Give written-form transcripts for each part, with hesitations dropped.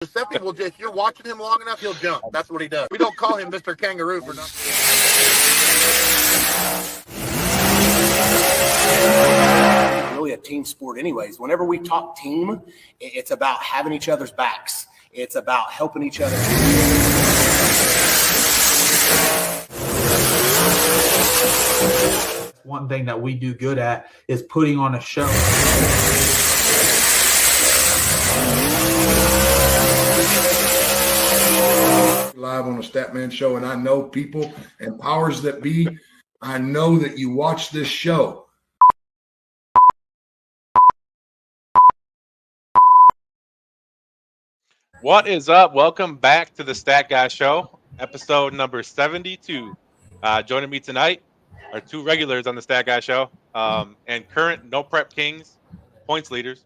Giuseppe will just, you're watching him long enough, he'll jump. That's what he does. We don't call him Mr. Kangaroo for nothing. Really a team sport anyways. Whenever we talk team, it's about having each other's backs. It's about helping each other. One thing that we do good at is putting on a show. Live on the Statman Show, and I know people and powers that be, I know that you watch this show. What is up? Welcome back to the Stat Guy Show, episode number 72. Joining me tonight are two regulars on the Stat Guy Show and current No Prep Kings points leaders,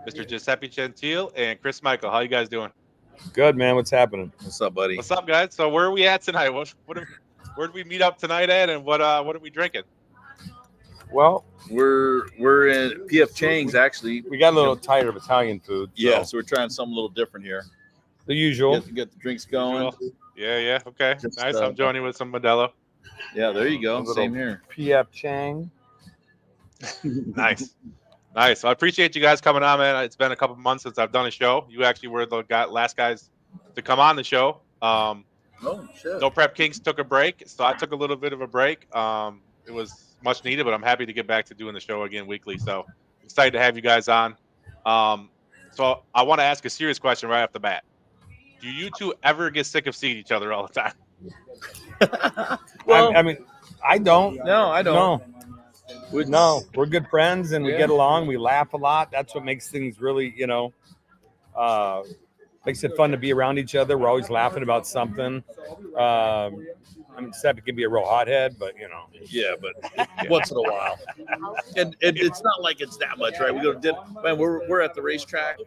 Mr. Giuseppe Gentile and Chris Michael. How you guys doing? Good, man. What's happening? What's up, buddy? What's up, guys? So where are we at tonight? Where did we meet up tonight at, and what are we drinking? Well, we're in PF Chang's actually. we got a little tired of Italian food. Yeah, so we're trying something a little different here. The usual. Get the drinks going. Yeah. Okay. Just, nice. I'm joining with some Modelo. Yeah, there you go. A Same here. PF Chang. Nice. So I appreciate you guys coming on, man. It's been a couple months since I've done a show. You actually were the last guys to come on the show. Oh, shit. No Prep Kings took a break, so I took a little bit of a break. It was much needed, but I'm happy to get back to doing the show again weekly. So excited to have you guys on. So I want to ask a serious question right off the bat. Do you two ever get sick of seeing each other all the time? Well, I mean, I don't. No, I don't. No, we're good friends and we get along. We laugh a lot. That's what makes things really, makes it fun to be around each other. We're always laughing about something. I mean, Giuseppe can be a real hothead, but Yeah, but once in a while. And it's not like it's that much, right? We go to dinner. Man, we're at the racetrack.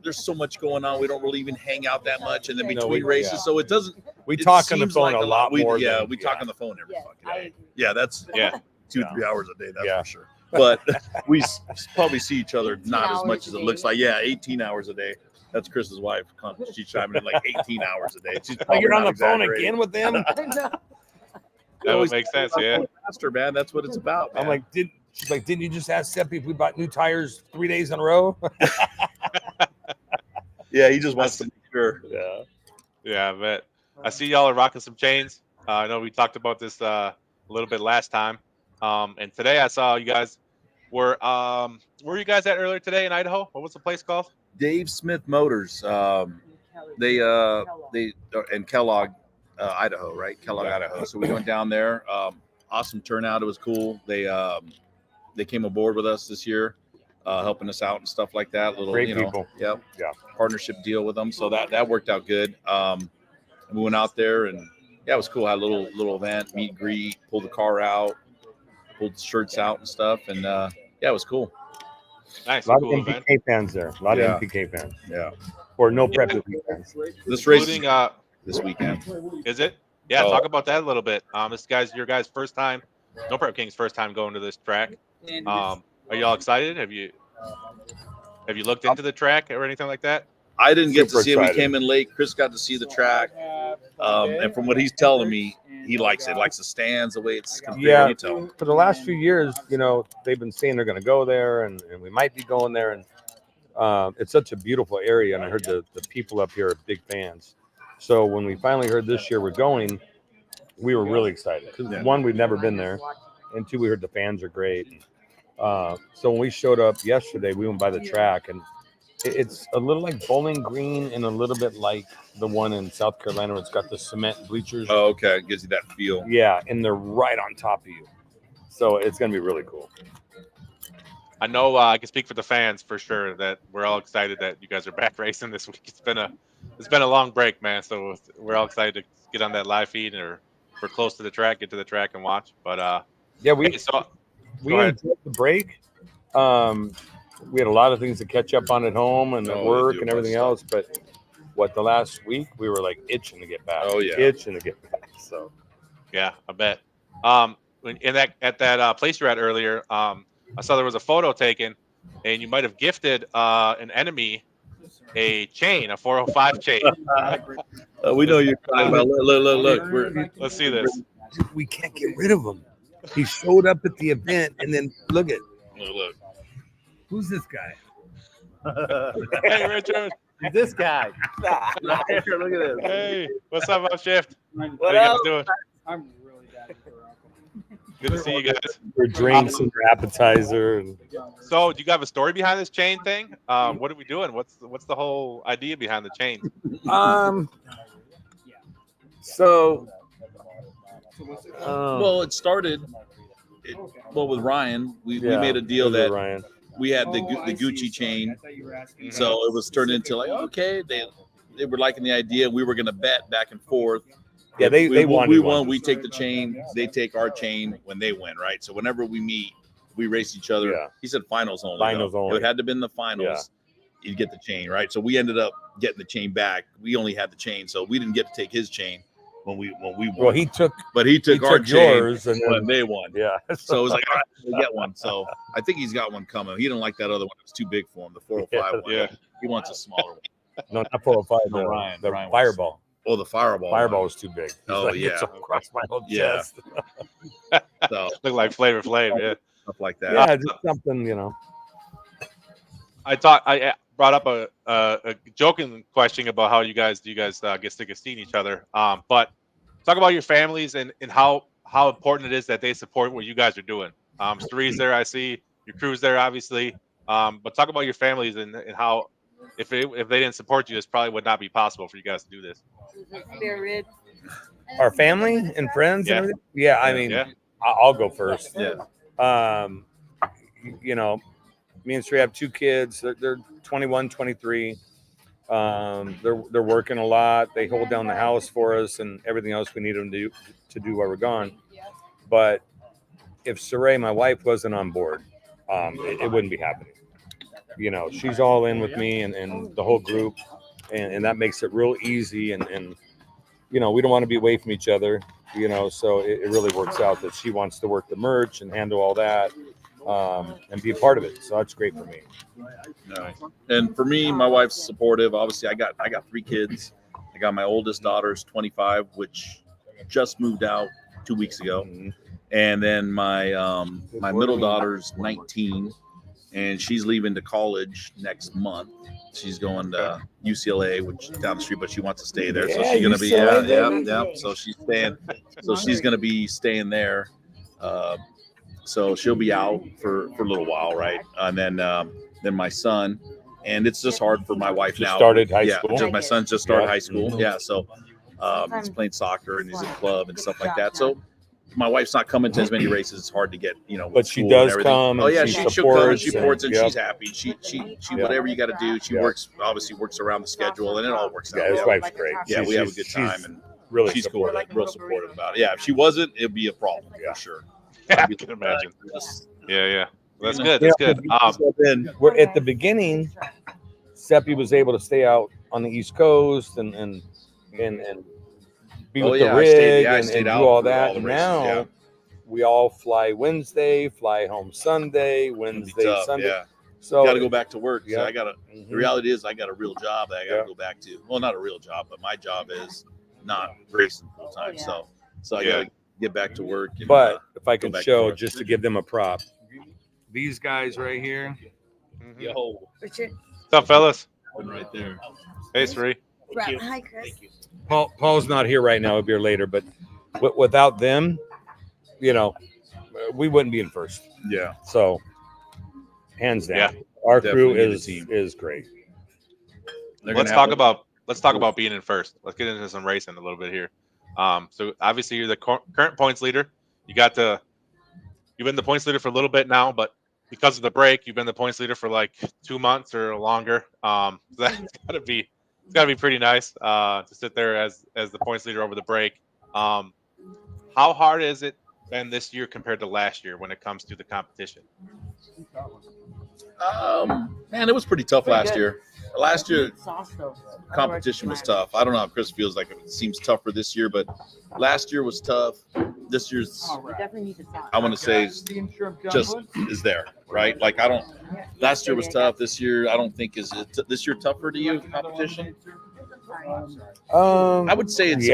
There's so much going on. We don't really even hang out that much, and then between races, so it doesn't. We it talk on the seems phone like a lot more. We talk on the phone every fucking day. Yeah, that's 2-3 hours a day. That's for sure. But we probably see each other not as much as it looks like. Yeah, 18 hours a day. That's Chris's wife. She's chiming in like 18 hours a day. She's You're on the phone again with them? That would make sense, yeah. Faster, man. That's what it's about. Man. I'm like, she's like, didn't you just ask Seppi if we bought new tires 3 days in a row? Yeah, he just wants to make sure. Yeah, I bet. I see y'all are rocking some chains. I know we talked about this a little bit last time. And today I saw you guys were you guys at earlier today in Idaho? What was the place called? Dave Smith Motors. They in Kellogg, Idaho, right? Kellogg, Idaho. So we went down there. Awesome turnout. It was cool. They came aboard with us this year, helping us out and stuff like that. Great people. Partnership deal with them. So that worked out good. We went out there and it was cool. Had a little event, meet and greet, pulled the car out, pulled the shirts out and stuff, and it was cool. Nice. A lot cool of MPK fans there. A lot of MPK fans. Yeah. Or no prep fans. This race this weekend. Is it? Yeah, talk about that a little bit. Your guys' first time, No Prep King's first time going to this track. Are y'all excited? Have you looked into the track or anything like that? I didn't get to see it. Excited. We came in late. Chris got to see the track. And from what he's telling me, he likes it. Likes the stands, the way it's configured. Yeah, You tell him. for the last few years, they've been saying they're going to go there, and we might be going there. And it's such a beautiful area, and I heard the people up here are big fans. So when we finally heard this year we're going, we were really excited. Because one, we've never been there, and two, we heard the fans are great. So when we showed up yesterday, we went by the track, and it's a little like Bowling Green and a little bit like the one in South Carolina where it's got the cement bleachers. Oh, okay. It gives you that feel. Yeah, and they're right on top of you. So it's going to be really cool. I know I can speak for the fans for sure that we're all excited that you guys are back racing this week. It's been a long break, man. So we're all excited to get on that live feed or we're close to the track, get to the track and watch. But we enjoyed the break. We had a lot of things to catch up on at home and at work and everything else. But the last week we were like itching to get back. Oh yeah, itching to get back. So yeah, I bet. At that place you're at earlier, I saw there was a photo taken, and you might have gifted an enemy a chain, a 405 chain. We know you're talking about. Look. Let's see this. We can't get rid of him. He showed up at the event, and then look. Look. Who's this guy? Hey, Richard. This guy. Look at this. Hey, what's up, Shift? What are you What guys up? doing? I'm really bad for Uncle. Good to see you guys. For drinks and appetizer. And So, do you have a story behind this chain thing? What are we doing? What's the whole idea behind the chain? So. Well, it started. With Ryan, we made a deal that Ryan. we had the Gucci chain, so it was turned into like, okay, they were liking the idea. We were going to bet back and forth. Yeah, If they we wanted won. one. We take the chain. They take our chain when they win, right? So whenever we meet, we race each other. Yeah. He said finals only. Finals though. only. It had to have been the finals. You'd get the chain, right? So we ended up getting the chain back. We only had the chain, so we didn't get to take his chain when we won. Well, he took our chain yours, and when then, they won. yeah. So it was like, all right, we'll get one. So I think he's got one coming. He didn't like that other one. It was too big for him, the 405 one. Yeah. He wants a smaller one. No, not 405. No, Ryan The was- Fireball. Oh, the Fireball. Fireball one. was too big. He's Oh, like, yeah. It's across my whole Yeah. chest. So Look like Flavor Flav, yeah. stuff like that. Yeah, just something, you know. I brought up a joking question about how you guys get sick of seeing each other. But talk about your families and how important it is that they support what you guys are doing. Stree's there, I see. Your crew's there, obviously. But talk about your families and how if they didn't support you, this probably would not be possible for you guys to do this. Spirit. Our family and friends. Yeah. And everything? Yeah, I mean, Yeah. I'll go first. Yeah. You know, me and Sri have two kids. They're 21, 23. They're working a lot. They hold down the house for us and everything else we need them to do while we're gone. But if Saray, my wife, wasn't on board, it wouldn't be happening. You know, she's all in with me and the whole group, and that makes it real easy. And you know, we don't want to be away from each other. You know, so it really works out that she wants to work the merch and handle all that, and be a part of it. So that's great for me. Nice. And for me, my wife's supportive. Obviously, I got 3 kids. I got my oldest daughter's 25, which just moved out 2 weeks ago, and then my middle daughter's 19, and she's leaving to college next month. She's going to UCLA, which is down the street, but she wants to stay there. So Yeah, she's gonna be UCLA, yeah. So she's staying. So she's gonna be staying there. So she'll be out for a little while, right? And then my son, and it's just hard for my wife Just now. started high Yeah, school. just my son just started Yeah. high school. Yeah, so he's playing soccer and he's in club and stuff like that. So my wife's not coming to as many races. It's hard to get, with But she school does and everything. come Oh and yeah, she she'll come and supports she supports and and- she's happy. She whatever you got to do. She works around the schedule and it all works Yeah, out. his Yeah, wife's great. we have a good She's time and really she's cool, supportive. real supportive about it. Yeah, if she wasn't, it'd be a problem for sure. I can imagine. Yeah. Well, that's good. That's good. So then we're at the beginning. Seppi was able to stay out on the East Coast and be with the I rig stayed and do out all for that. the And races, now yeah. we all fly Wednesday, fly home Sunday, It'd be Wednesday, tough, Sunday. yeah. So Got to go back to work. So Yeah. I got to. Mhm. The reality is, I got a real job that I got to go back to. Well, not a real job, but my job is not racing full time. So I got to get back to work. And, But if I go can back to show, work. just to give them a prop, these guys right here. yo, Richard. What's up, fellas? right there. Hey, Sri. Hi, Chris. Paul's not here right now. He'll be here later. But without them, we wouldn't be in first. Yeah. So, hands down, Yeah. our crew Definitely the team. is great. They're Let's gonna talk have about being in first. Let's get into some racing a little bit here. So obviously you're the current points leader. You've been the points leader for a little bit now, but because of the break, you've been the points leader for like 2 months or longer. So that's gotta be pretty nice to sit there as the points leader over the break. How hard is it been this year compared to last year when it comes to the competition? Man, it was pretty tough last year. Last year, Also, competition was tough. I don't know how Chris feels like it seems tougher this year, but last year was tough. this year's, We definitely need to talk. I want to say, just is there, right? Like last year was tough. This year, I don't think this year tougher to you, competition? I would say it's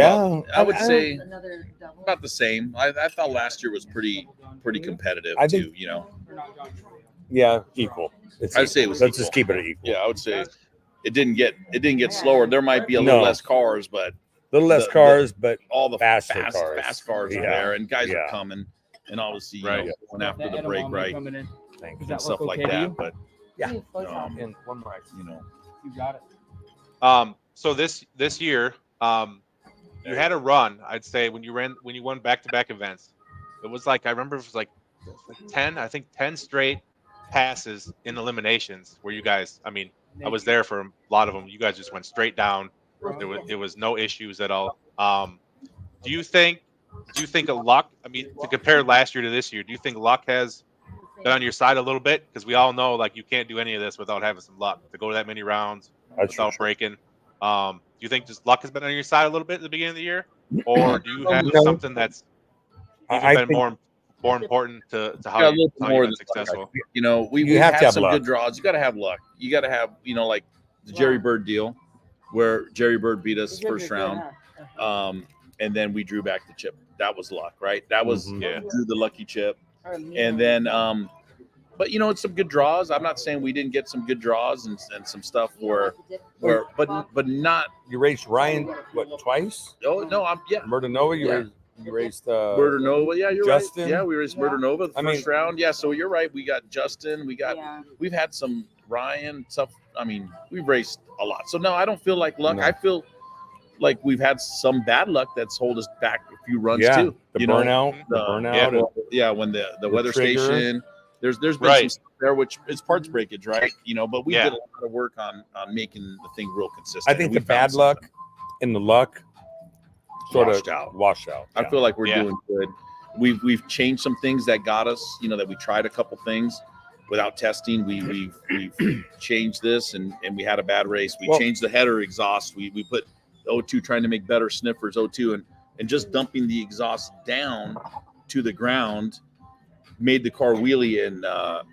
I would say Another double. about the same. I thought last year was pretty competitive I think- too, you know. Yeah, equal. I'd say it was Let's equal. just keep it equal. Yeah, I would say it didn't get slower. There might be a little No. less cars, but A little less the- cars, but all the Faster fast cars. cars are Yeah. there, and guys Yeah. are coming, and obviously, you Right. know, going after the break, right, thank Does you. and stuff like that. But Yeah. and one more. you know, You got it. So this year, you had a run. I'd say when you won back-to-back events, it was like I remember it was like 10 straight passes in eliminations where you guys. I mean, I was there for a lot of them. You guys just went straight down. It was no issues at all. Do you think of luck? I mean, to compare last year to this year, do you think luck has been on your side a little bit? Because we all know like you can't do any of this without having some luck to go that many rounds without breaking. Do you think just luck has been on your side a little bit at the beginning of the year, or do you have No. something that's even I been think- more important to how yeah, a you little how more you've than been luck. successful? You know, we You have to had have some luck. good draws. You got to have luck. You got to have, you know, like the Jerry Bird deal, where Jerry Bird beat us first round, and then we drew back the chip. That was luck, right? That was Mhm. drew the lucky chip, and then, but you know, it's some good draws. I'm not saying we didn't get some good draws and some stuff but not. You raced Ryan twice? Oh no, Murder Nova. You raced Murder Nova. Yeah, you're Justin? right. Yeah, we raced Murder Nova the first round. Yeah, so you're right. We got Justin. We've had some Ryan stuff. I mean, we've raced a lot. So no, I don't feel like luck. No. I feel like we've had some bad luck that's hold us back a few runs Yeah, too. the You know, burnout, the burnout. yeah, when the weather trigger. station. There's been some Right. stuff there which is parts breakage, right? You know, but we Yeah. did a lot of work on making the thing real consistent. I think and the we found bad something. luck and the luck sort Washed of out. washed out. I feel like we're Yeah. doing good. We've changed some things that got us, you know, that we tried a couple things without testing. We've changed this and we had a bad race. We Well- changed the header exhaust. We put O2 trying to make better sniffers, O2 and just dumping the exhaust down to the ground made the car wheelie in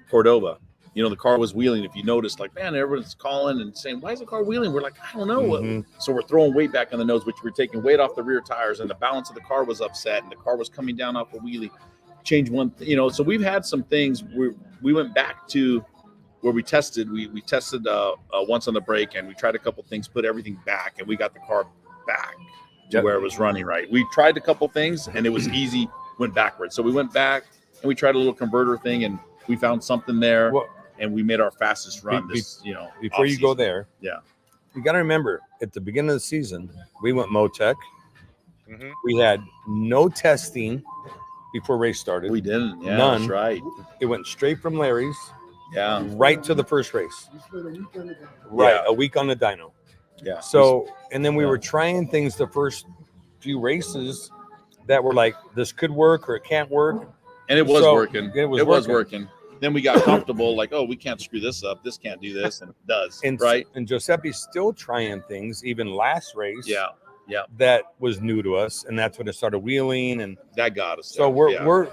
Cordova. You know, the car was wheeling. If you noticed, like, man, everyone's calling and saying, why is the car wheeling? We're like, I don't know. Mhm. So we're throwing weight back on the nose, which we're taking weight off the rear tires, and the balance of the car was upset, and the car was coming down off a wheelie. Change one, you know. So we've had some things. We went back to where we tested. We tested once on the brake, and we tried a couple things, put everything back, and we got the car back to Yep. where it was running right. We tried a couple things, and it was easy. Went backwards. So we went back and we tried a little converter thing, and we found something there. Well, And we made our fastest run Be- this, you know. before you go off-season. there, Yeah. you got to remember at the beginning of the season, we went Motec. Mhm. We had no testing before race started. We didn't. Yeah, None. that's right. It went straight from Larry's Yeah. right to the first race. Right, Yeah. a week on the dyno. Yeah. So, and then we Yeah. were trying things the first few races that were like, this could work or it can't work. And it was So, working. it was working. Then we got comfortable, like, oh, we can't screw this up. This can't do this, and it does. And right? And Giuseppe's still trying things, even last race. Yeah. That was new to us, and that's when it started wheeling. And That got us. so there.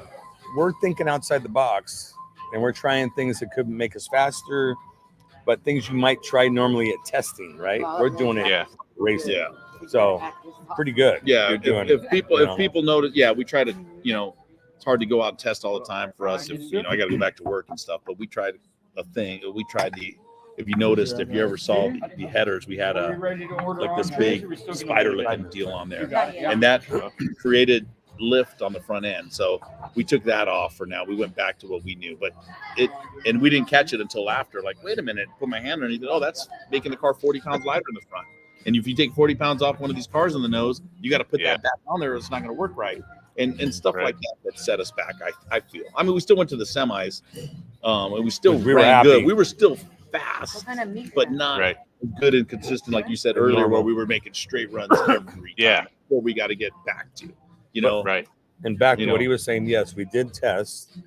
we're thinking outside the box, and we're trying things that could make us faster, but things you might try normally at testing. Right? We're doing it Yeah. racing. Yeah. So pretty good. Yeah. You're doing If people you know. notice, yeah, we try to, you know, it's hard to go out and test all the time for us. If you know, I got to go back to work and stuff. But we tried a thing. We tried if you noticed, if you ever saw the headers, we had like this big spider looking deal on there, and that created lift on the front end. So we took that off for now. We went back to what we knew, but and we didn't catch it until after. Like, wait a minute, put my hand underneath it. Oh, that's making the car 40 pounds lighter in the front. And if you take 40 pounds off one of these cars on the nose, you got to put that back on there. Or it's not going to work right. And stuff Right. like that set us back. I feel. I mean, we still went to the semis, and we still We were ran happy. good. We were still fast, What kind of meat? but not Right. good and consistent, like you said earlier, where we were making straight runs every Yeah. time. Before we got to get back to, you know. Right. And back to You what know. he was saying, yes, we did test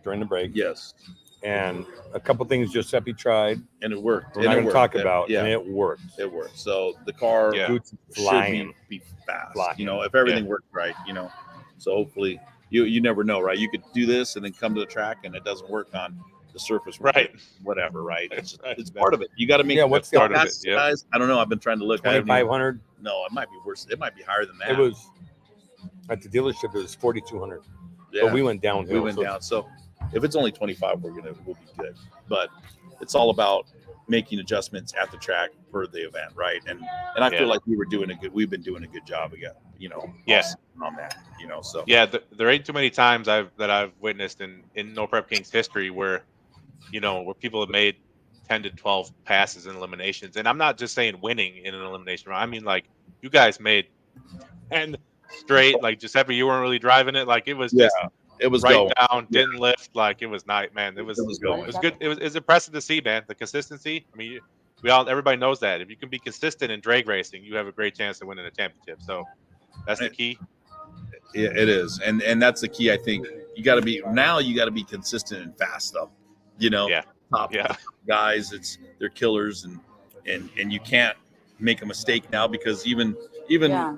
during the break, Yes, and a couple things Giuseppe tried. and it worked. We're and not it going to worked. talk And- about, Yeah, and it worked. it worked. So the car Yeah. Boots should flying. be fast. Flying. You know, if everything worked right. You know, So hopefully you never know, right? You could do this and then come to the track and it doesn't work on the surface, Right? Whatever, right? It's Right. it's part of it. You got to make what's the part of it, fastest guys. I don't know. I've been trying to look. 2,500. No, it might be worse. It might be higher than that. It was at the dealership. It was 4,200. Yeah. But we went downhill. We went down. So if it's only 25, we'll be good. But it's all about making adjustments at the track for the event, right? And I feel like we've been doing a good job again, on that, so there ain't too many times that I've witnessed in No Prep Kings history where people have made 10 to 12 passes in eliminations. And I'm not just saying winning in an elimination round. I mean, like, you guys made 10 straight, like Giuseppe, you weren't really driving it. Like, it was just it was right going down, didn't lift. Like, it was night, man. It was going. It was good. It was impressive to see, man. The consistency. I mean, everybody knows that if you can be consistent in drag racing, you have a great chance of winning a championship. So that's the key. Yeah, it is, and that's the key. I think you got to be consistent and fast, though. Top guys, they're killers, and you can't make a mistake now, because even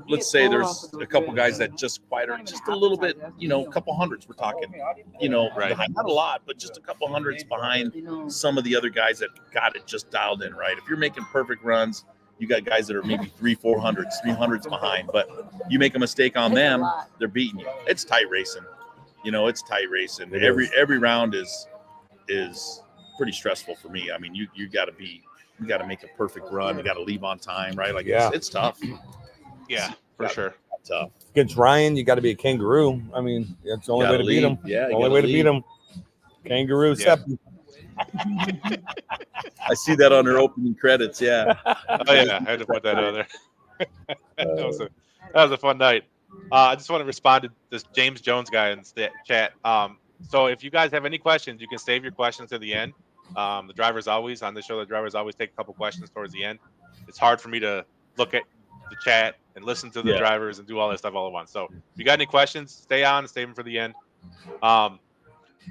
let's say there's a couple guys that just are just a little bit, a couple hundreds. We're talking, behind, not a lot, but just a couple hundreds behind some of the other guys that got it just dialed in right. If you're making perfect runs, you got guys that are maybe 300s behind, but you make a mistake on them, they're beating you. It's tight racing. It's tight racing. Every round is pretty stressful for me. I mean, you got to make a perfect run. You got to leave on time, right? Like, it's tough. Yeah, for sure. Tough. Against Ryan, you got to be a kangaroo. I mean, that's the only way to beat him. Yeah, the only way to beat him. Kangaroo Seppi. I see that on her opening credits. Yeah. Oh yeah, I had to put that on there. that was a fun night. I just want to respond to this James Jones guy in the chat. So if you guys have any questions, you can save your questions to the end. The drivers always take a couple questions towards the end. It's hard for me to look at the chat and listen to the drivers and do all that stuff all at once. So if you got any questions, stay on and save them for the end.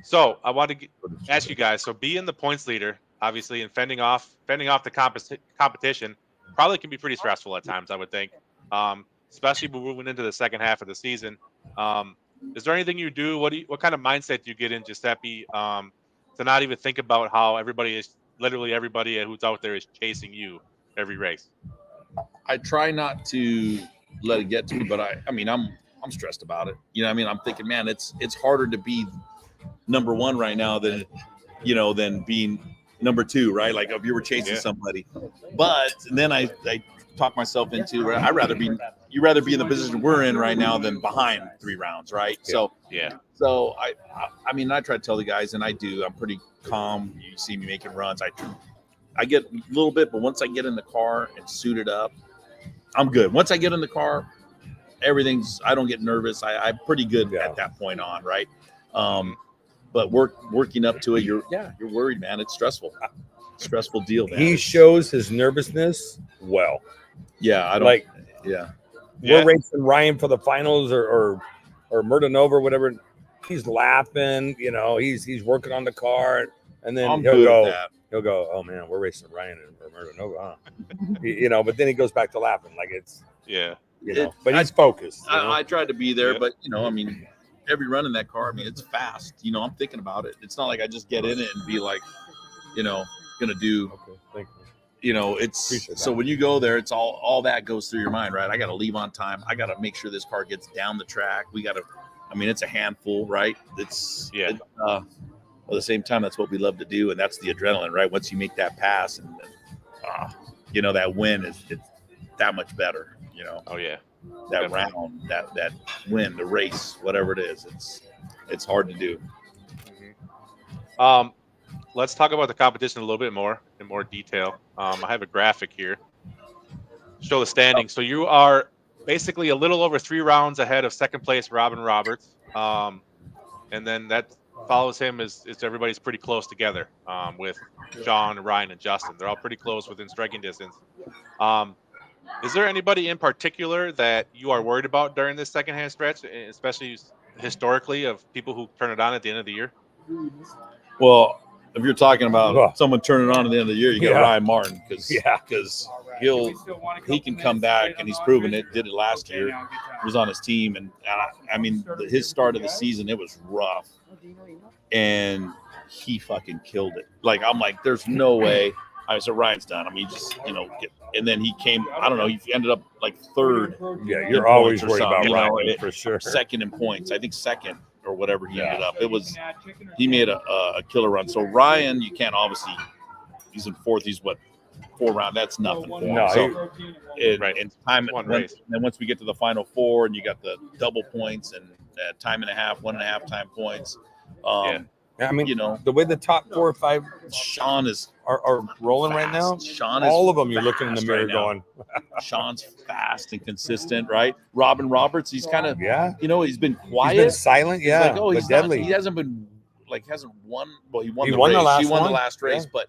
So I want to ask you guys, so being the points leader, obviously, and fending off the competition probably can be pretty stressful at times, I would think, especially moving into the second half of the season. Is there anything you do? What kind of mindset do you get in, Giuseppe, to not even think about how everybody who's out there is chasing you every race? I try not to let it get to me, but I mean, I'm stressed about it. I'm thinking, man, it's harder to be number one right now than being number two, right? Like if you were chasing somebody. But then I talk myself into you'd rather be in the position we're in right now than behind 3 rounds, right? So I mean, I try to tell the guys, and I do. I'm pretty calm. You see me making runs. I get a little bit, but once I get in the car and suit it up, I'm good. Once I get in the car, I don't get nervous. I'm pretty good at that point on, right? But working up to it, you're worried, man. It's stressful. Stressful deal, man. He shows his nervousness well. Yeah, I don't like. Yeah. We're racing Ryan for the finals or Murdanova or whatever. He's laughing, he's working on the car, and then he'll go, oh man, we're racing Ryan or Murdanova, huh? But then he goes back to laughing, like it's but he's focused. I tried to be there, but I mean, every run in that car, I mean, it's fast. I'm thinking about it. It's not like I just get in it and be like, gonna do. Okay, thank you. It's so when you go there, it's all that goes through your mind, right? I got to leave on time. I got to make sure this car gets down the track. It's a handful, right? At the same time, that's what we love to do, and that's the adrenaline, right? Once you make that pass, and that win it's that much better, Oh yeah, that round, that win, the race, whatever it is, it's hard to do. Let's talk about the competition a little bit more in more detail. I have a graphic here. Show the standings. So you are basically a little over 3 rounds ahead of second place Robin Roberts. And then that follows him is everybody's pretty close together with Sean, Ryan, and Justin. They're all pretty close within striking distance. Is there anybody in particular that you are worried about during this second-hand stretch, especially historically, of people who turn it on at the end of the year? Well, if you're talking about someone turning on at the end of the year, you got Ryan Martin because he can come back, and he's proven it. Did it last year. Was on his team, and I mean, his start of the season, it was rough, and he fucking killed it. Like, I'm like, there's no way. I said, Ryan's done. I mean, just, and then he came, I don't know, he ended up like third. Yeah, you're always worried about Ryan, it, for sure. Second in points. I think second or whatever he ended up. He made a killer run. So Ryan, you can't obviously, he's in fourth. He's what, 4 round. That's nothing for him. No, So, Right. and time, One then race. once we get to the final 4 and you got the double points and time and a half, 1.5 time points. I mean, you the way the top 4 or 5 Sean is are rolling fast. right now. Sean is all of them. You're looking in the fast mirror right now. going, Sean's fast and consistent, right? Robin Roberts, he's kind of, he's been quiet. He's been silent, He's like, but he's deadly. He hasn't been hasn't won. Well, he won the won race. the last he won one. the last race, Yeah.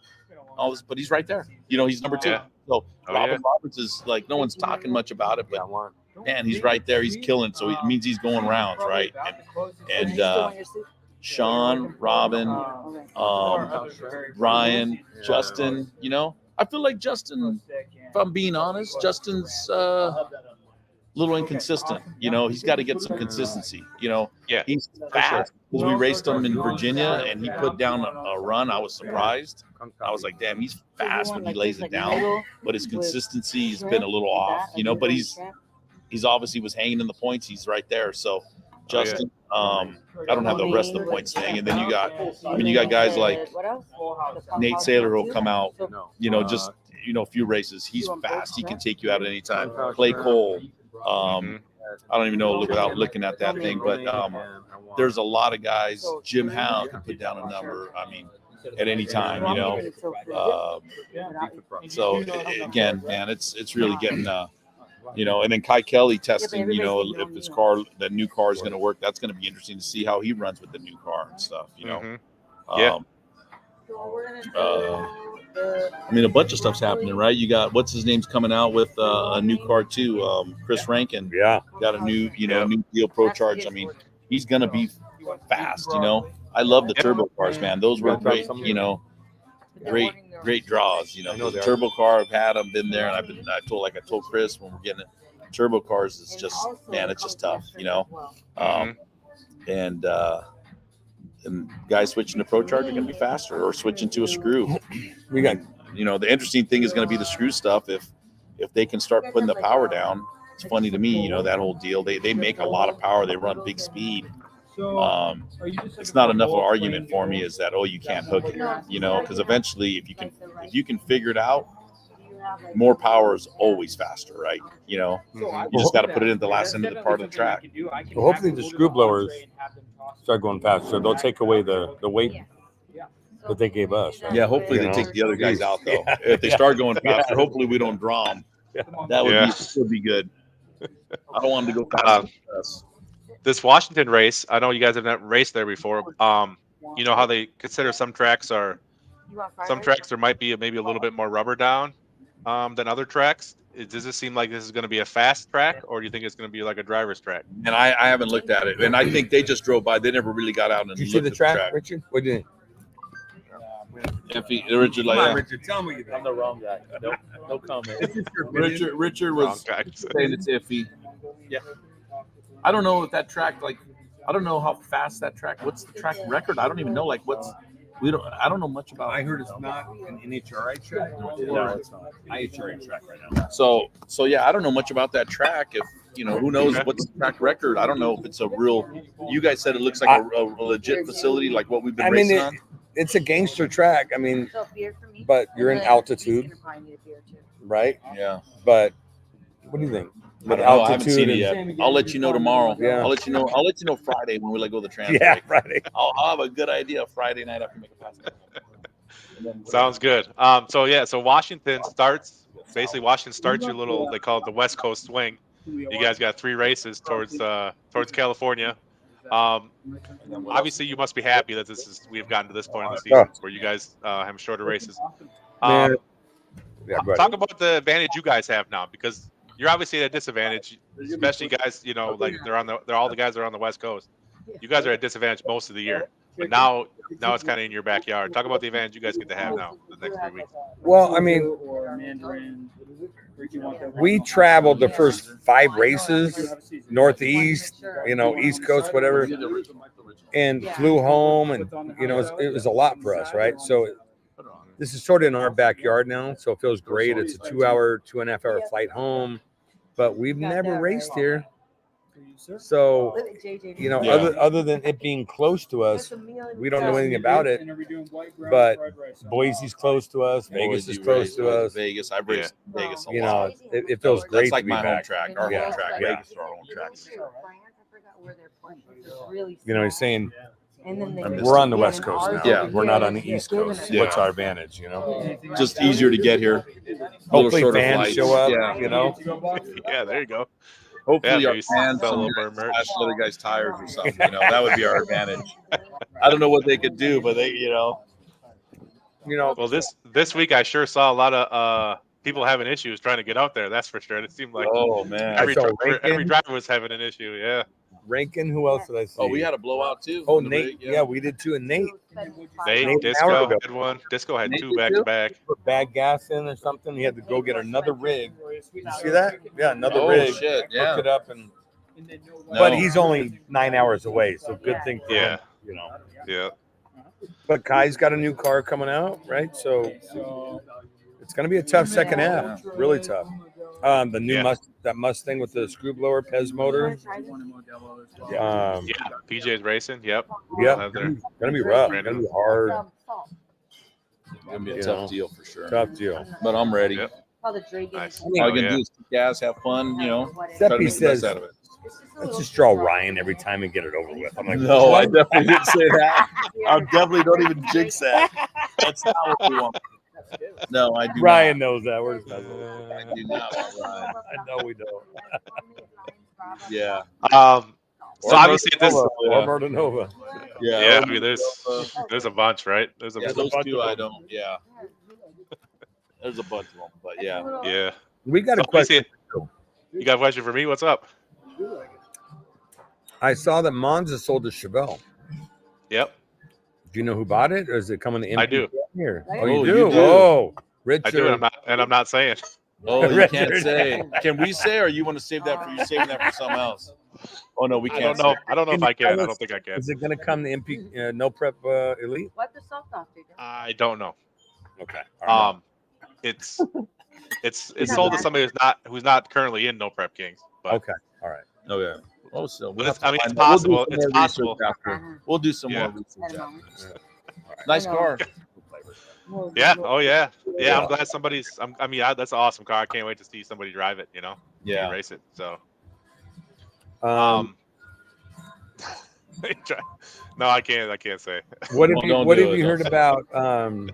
but he's right there. He's number 2. Yeah. So Robin Roberts is like, no one's talking much about it, but man, he's right there. He's killing. So it means he's going rounds, right? And Sean, Robin, Ryan, Justin. I feel like Justin. If I'm being honest, Justin's a little inconsistent. He's got to get some consistency. He's fast because we raced him in Virginia and he put down a run. I was surprised. I was like, damn, he's fast when he lays it down, but his consistency has been a little off. But he's obviously was hanging in the points. He's right there. So Justin, I don't have the rest of the points thing. And then you got guys like Nate Saylor who'll come out, just a few races. He's fast. He can take you out at any time. Clay Cole. I don't even know without looking at that thing, but there's a lot of guys. Jim Howe can put down a number. I mean, at any time, So again, man, it's really getting, and then Kai Kelly testing, if his car, that new car is going to work. That's going to be interesting to see how he runs with the new car and stuff. I mean, a bunch of stuff's happening, right? You got what's his name's coming out with a new car too. Chris Rankin, got a new, new deal Pro Charge. I mean, he's gonna be fast. I love the turbo cars, man. Those were great. Great draws. The turbo car, I've had them, been there, and I told Chris when we're getting it, turbo cars is just, man, it's just tough. And guys switching to Pro Charge are going to be faster, or switching to a screw. We got, the interesting thing is going to be the screw stuff. If they can start putting the power down, it's funny to me, that whole deal. They make a lot of power. They run big speed. It's not enough of an argument for me is that, you can't hook it, because eventually if you can figure it out, more power is always faster, right? You just got to put it in the last end of the part of the track. Well, hopefully the screw blowers start going faster. They'll take away the weight that they gave us. Right? Yeah, hopefully they take the other guys out though. If they start going faster, hopefully we don't draw them. That would be good. I don't want them to go fast. This Washington race, I know you guys have not raced there before. You know how they consider some tracks there might be maybe a little bit more rubber down than other tracks. Does it seem like this is going to be a fast track, or do you think it's going to be like a driver's track? And I haven't looked at it, and I think they just drove by. They never really got out and Did you see the track, Richard? What did you think? Richard, Richard, tell me I'm the wrong guy. No comment. Richard was saying it's iffy. Yeah. I don't know if that track, I don't know how fast that track. What's the track record? I don't even know. I don't know much about. I heard it's not an NHRA track. No, it's not. IHRA track right now. So yeah, I don't know much about that track. If who knows what's the track record? I don't know if it's a real. You guys said it looks like a legit facility, like what we've been racing on. It's a gangster track. I mean, but you're in altitude, right? Yeah. But what do you think? I haven't seen it yet. I'll let you know tomorrow. Yeah. I'll let you know Friday when we go to the transfer. Yeah, Friday. I'll have a good idea Friday night after we make a pass. Sounds good. So Washington starts your little, they call it the West Coast swing. You guys got 3 races towards California. Obviously you must be happy that we've gotten to this point in the season where you guys have shorter races. Talk about the advantage you guys have now, because you're obviously at a disadvantage, especially guys, all the guys are on the West Coast. You guys are at a disadvantage most of the year. But now it's kind of in your backyard. Talk about the advantage you guys get to have now the next 3 weeks. Well, I mean, we traveled the first 5 races, Northeast, East Coast, whatever, and flew home, and it was a lot for us, right? So this is sort of in our backyard now, so it feels great. It's a 2.5 hour flight home, but we've never raced here. So, other than it being close to us, we don't know anything about it. But Boise's close to us. Vegas is close to us. Vegas, I've raced Vegas a lot. It feels great. That's like to be my home back. track. Our home track. Yeah. Vegas is our home track. He's saying We're we're on the West Coast now. Yeah. We're not on the East Coast. Yeah. What's our advantage? Just easier to get here. Hopefully shorter fans flights. show up. Yeah. Yeah, there you go. Hopefully Yeah, our maybe fans sell a little some bit of merch. slash the other guy's tires or something. That would be our advantage. I don't know what they could do, but they. Well, this week I sure saw a lot of people having issues trying to get out there. That's for sure. It seemed like Oh man. every driver was having an issue. Yeah. Rankin, who else did I see? Oh, we had a blowout too. Oh, on the Nate. rig, Yeah, we did too. And Nate Nate, Disco had one. Disco had Nate 2 did back too? to back. put bad gas in or something. He had to go get another rig. You see that? Yeah, another Oh rig. shit! Yeah. Hooked it up, and No. but he's only 9 hours away, so good thing for Yeah. him. Yeah. But Kai's got a new car coming out, right? So it's going to be a tough second half. Really tough. The new that Mustang with the screw blower Pez motor. Yeah. PJ's racing. Yep. Yeah, They're- gonna be rough. Brand Gonna new. be hard. Gonna be a tough deal for sure. Tough deal. But I'm ready. Yep. All Nice. I Oh, can yeah. do is kick ass, have fun. Try to Seppi make the best says, out of it. let's just draw Ryan every time and get it over with. I'm like, No, I definitely didn't say that. I definitely don't even jinx that. That's not what we want. No, I do Ryan knows that. We're just messing with not. I do not want Ryan. I know we don't. Yeah. So obviously this. Or Martinova. Yeah, I mean there's a bunch, right? There's a Yeah, bunch. those two I don't. Yeah. There's a bunch of them, but yeah. Yeah. We got a So question. You got a question for me? What's up? I saw that Monza sold to Chevelle. Yep. Do you know who bought it, or is it coming to I do. here? Oh, Oh, you you do? do. Oh, Richard. I do, and I'm not saying. Oh, you can't Richard. say. Can we say, or you want to save that for you saving that for something else? Oh no, we I can't. don't know. say. I don't know if Can I you can. tell I us- don't think I can. Is it going to come to MP No Prep Elite? Wipe the salt off, dude. I don't know. Okay. All right. It's sold to somebody who's not currently in No Prep Kings. But Okay. All right. Oh yeah. Oh, so But we'll it's- I mean, have it's to find- we'll do possible. some It's more possible. research after. We'll do some Yeah. more research after. Nice car. Yeah. Oh yeah. Yeah. Yeah. I'm glad somebody's. That's an awesome car. I can't wait to see somebody drive it. Yeah. Race it. So. Um, No, I can't. I can't say. what have Well, you don't What do have it, you don't heard say about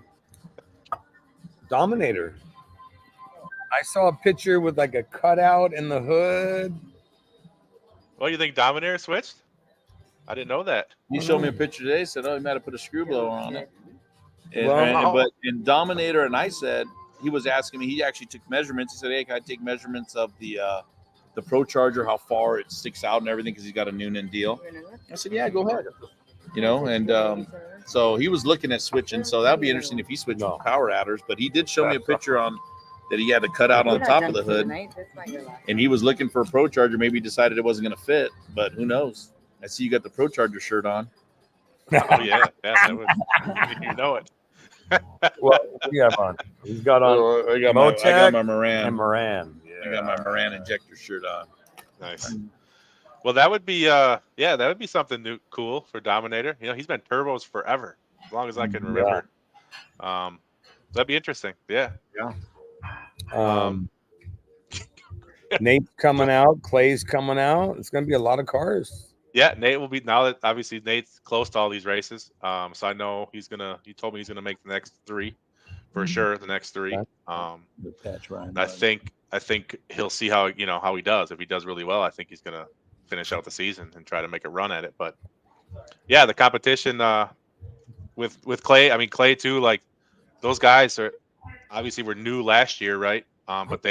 Dominator? I saw a picture with like a cutout in the hood. Well, you think Dominator switched? I didn't know that. He showed me a picture today. Said, "Oh, you might have put a screw blower on it." And, Well- but in Dominator, and I said he was asking me. He actually took measurements. He said, "Hey, can I take measurements of the Pro Charger, how far it sticks out and everything?" Because he's got a Noonan deal. I said, "Yeah, go ahead." And so he was looking at switching. So that'd be interesting if he switched No. power adders. But he did show me a picture on that he had to cut out on top of the hood, and he was looking for a Pro Charger. Maybe he decided it wasn't going to fit, but who knows? I see you got the Pro Charger shirt on. Oh yeah. That would, you know it. Well, what do you have on? He's got on I got Motec my Moran. and Moran. I got my Moran injector shirt on. Nice. Well, that would be that would be something new, cool for Dominator. He's been turbos forever, as long as I can remember. That'd be interesting. Yeah. Nate's coming out. Clay's coming out. It's going to be a lot of cars. Yeah, Nate will be, now that obviously Nate's close to all these races. So I know he told me he's gonna make the next 3 for sure. The next 3. The patch Ryan. I think he'll see how he does. If he does really well, I think he's gonna finish out the season and try to make a run at it. But yeah, the competition with Clay. I mean, Clay too. Like those guys are obviously were new last year, right? But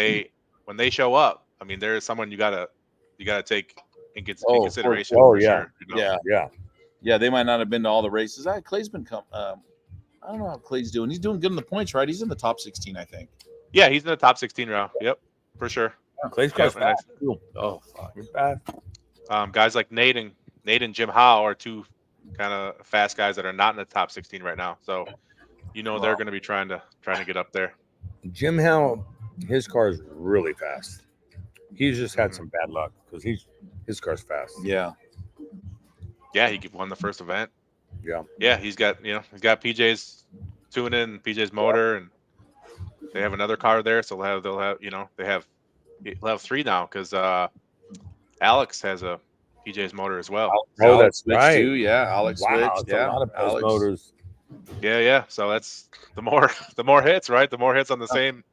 when they show up, I mean, there is someone you gotta take in consideration. Oh, for yeah. sure, Yeah. They might not have been to all the races. Clay's been I don't know how Clay's doing. He's doing good in the points, right? He's in the top 16, I think. Yeah, he's in the top 16 round. Yep. for sure. Clay's car's Yeah, and fast. Oh, fuck. You're fast. Guys like Nate and Jim Howe are two kind of fast guys that are not in the top 16 right now. So, they're going to be trying to get up there. Jim Howe, his car is really fast. He's just had some bad luck because his car's fast. Yeah. Yeah, he won the first event. Yeah. Yeah, he's got PJ's tuning, PJ's motor, and they have another car there. So they'll have three now because Alex has a PJ's motor as well. Oh, that's switched right. too. Yeah, Alex Wow, switched. it's Yeah, a lot of Alex. motors. Yeah. So that's the more hits, right? The more hits on the same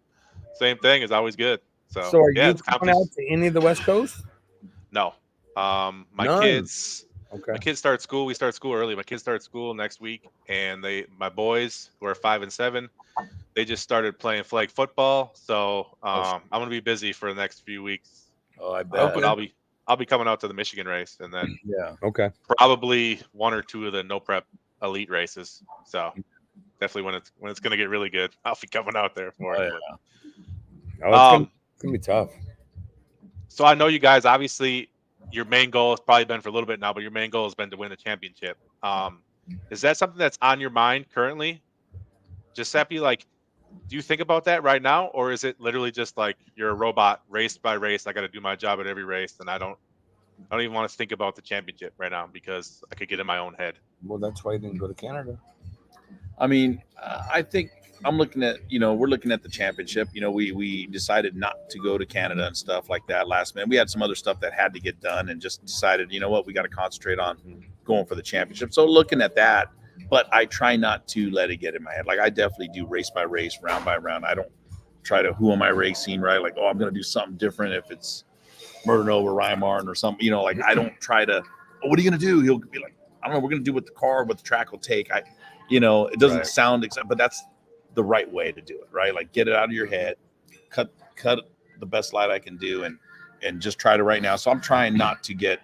thing is always good. So are yeah, you coming out to any of the West Coast? No. My None. kids. Okay. My kids start school. We start school early. My kids start school next week, and my boys who are 5 and 7, they just started playing flag football. So I'm gonna be busy for the next few weeks. Oh, I bet. But I'll be coming out to the Michigan race, and then Okay. probably one or two of the no prep elite races. So definitely when it's gonna get really good, I'll be coming out there for it. Oh, it's gonna be tough. So I know you guys, obviously your main goal has probably been for a little bit now, but your main goal has been to win the championship. Is that something that's on your mind currently, Giuseppe? Like, do you think about that right now, or is it literally just like you're a robot, race by race? I got to do my job at every race, and I don't even want to think about the championship right now because I could get in my own head. Well, that's why you didn't go to Canada. I mean, I think I'm looking at, we're looking at the championship. We decided not to go to Canada and stuff like that last minute. We had some other stuff that had to get done and just decided, we got to concentrate on going for the championship. So looking at that, but I try not to let it get in my head. Like I definitely do race by race, round by round. I don't try to, who am I racing, right? Like, I'm going to do something different if it's Murdenov or Ryan Martin or something, like I don't try to, what are you going to do? He'll be like, I don't know, we're going to do what the track will take. It doesn't sound exact, but that's the right way to do it, right? Like get it out of your head, cut the best light I can do and just try to right now. So I'm trying not to get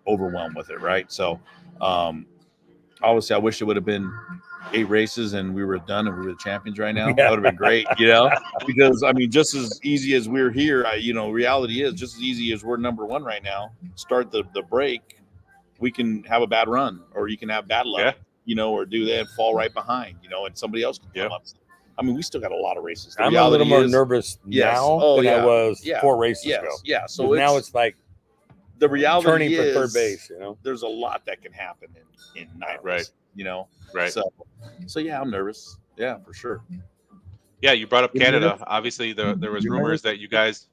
overwhelmed with it, right? So obviously I wish it would have been 8 races and we were done and we were the champions right now. Yeah. That would have been great, because I mean, just as easy as we're here, reality is just as easy as we're number 1 right now. Start the break, we can have a bad run, or you can have bad luck, or do that and fall right behind, and somebody else can come up. I mean, we still got a lot of races. I'm a little more nervous now than I was 4 races ago. Yeah, so now it's like the reality turning is, for third base. There's a lot that can happen in 9 races. Right. So yeah, I'm nervous. Yeah, for sure. Yeah, you brought up Canada. Obviously, there was rumors that you guys